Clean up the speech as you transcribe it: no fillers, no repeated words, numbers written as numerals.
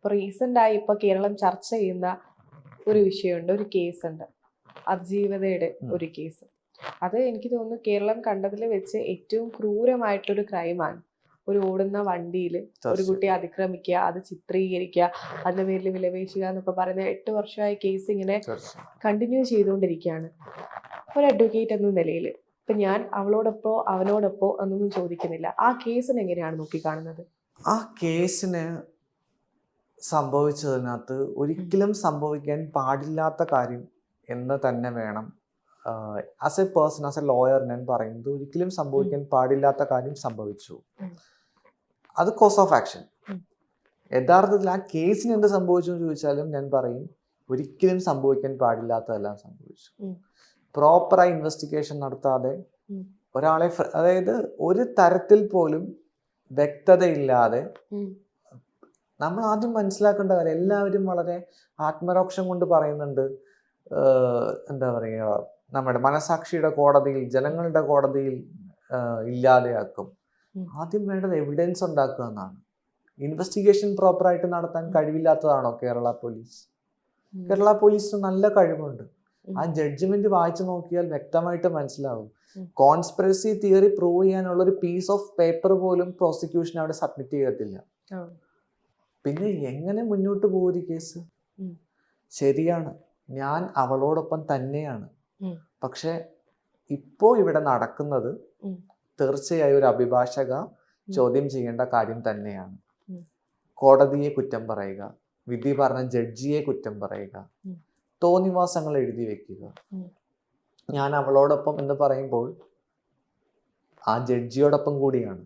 ഇപ്പൊ റീസെന്റ് ആയി ഇപ്പൊ കേരളം ചർച്ച ചെയ്യുന്ന ഒരു വിഷയമുണ്ട്, ഒരു കേസുണ്ട്, അതിജീവതയുടെ ഒരു കേസ്. അത് എനിക്ക് തോന്നുന്നു കേരളം കണ്ടതിൽ വെച്ച് ഏറ്റവും ക്രൂരമായിട്ടൊരു ക്രൈമാണ്. ഒരു ഓടുന്ന വണ്ടിയിൽ ഒരു കുട്ടിയെ അതിക്രമിക്കുക, അത് ചിത്രീകരിക്കുക, അതിന്റെ പേരിൽ വിലപേശുക എന്നൊക്കെ പറയുന്ന 8 വർഷമായ കേസ് ഇങ്ങനെ കണ്ടിന്യൂ ചെയ്തുകൊണ്ടിരിക്കുകയാണ്. ഒരു അഡ്വക്കേറ്റ് എന്ന നിലയിൽ ഇപ്പൊ ഞാൻ അവനോടൊപ്പോ എന്നൊന്നും ചോദിക്കുന്നില്ല, ആ കേസിന് എങ്ങനെയാണ് നോക്കിക്കാണുന്നത്? ആ കേസിന് സംഭവിച്ചതിനകത്ത് ഒരിക്കലും സംഭവിക്കാൻ പാടില്ലാത്ത കാര്യം എന്ന് തന്നെ വേണം as A person, as A lawyer ഞാൻ പറയുന്നത്. ഒരിക്കലും സംഭവിക്കാൻ പാടില്ലാത്ത കാര്യം സംഭവിച്ചു. അത് കോസ് ഓഫ് ആക്ഷൻ. യഥാർത്ഥത്തിൽ ആ കേസിന് എന്ത് സംഭവിച്ചു എന്ന് ചോദിച്ചാലും ഞാൻ പറയും ഒരിക്കലും സംഭവിക്കാൻ പാടില്ലാത്തതെല്ലാം സംഭവിച്ചു. പ്രോപ്പറായി ഇൻവെസ്റ്റിഗേഷൻ നടത്താതെ ഒരാളെ, അതായത് ഒരു തരത്തിൽ പോലും വ്യക്തതയില്ലാതെ, നമ്മൾ ആദ്യം മനസ്സിലാക്കേണ്ട കാര്യം, എല്ലാവരും വളരെ ആത്മരോക്ഷം കൊണ്ട് പറയുന്നുണ്ട്, എന്താ പറയുക, നമ്മുടെ മനസാക്ഷിയുടെ കോടതിയിൽ, ജനങ്ങളുടെ കോടതിയിൽ ഇല്ലാതെയാക്കും. ആദ്യം വേണ്ടത് എവിഡൻസ് ഉണ്ടാക്കുക എന്നാണ്. ഇൻവെസ്റ്റിഗേഷൻ പ്രോപ്പറായിട്ട് നടത്താൻ കഴിവില്ലാത്തതാണോ കേരള പോലീസ്? കേരള പോലീസിന് നല്ല കഴിവുണ്ട്. ആ ജഡ്ജ്മെന്റ് വായിച്ചു നോക്കിയാൽ വ്യക്തമായിട്ട് മനസ്സിലാവും. കോൺസ്പിറസി തിയറി പ്രൂവ് ചെയ്യാനുള്ള ഒരു പീസ് ഓഫ് പേപ്പർ പോലും പ്രോസിക്യൂഷൻ അവിടെ സബ്മിറ്റ് ചെയ്യത്തില്ല. പിന്നെ എങ്ങനെ മുന്നോട്ട് പോകും ഒരു കേസ്? ശരിയാണ്, ഞാൻ അവളോടൊപ്പം തന്നെയാണ്. പക്ഷെ ഇപ്പോ ഇവിടെ നടക്കുന്നത് തീർച്ചയായും ഒരു അഭിഭാഷക ചോദ്യം ചെയ്യേണ്ട കാര്യം തന്നെയാണ്. കോടതിയെ കുറ്റം പറയുക, വിധി പറഞ്ഞ ജഡ്ജിയെ കുറ്റം പറയുക, തോന്നിവാസങ്ങൾ എഴുതി വെക്കുക. ഞാൻ അവളോടൊപ്പം എന്ന് പറയുമ്പോൾ ആ ജഡ്ജിയോടൊപ്പം കൂടിയാണ്.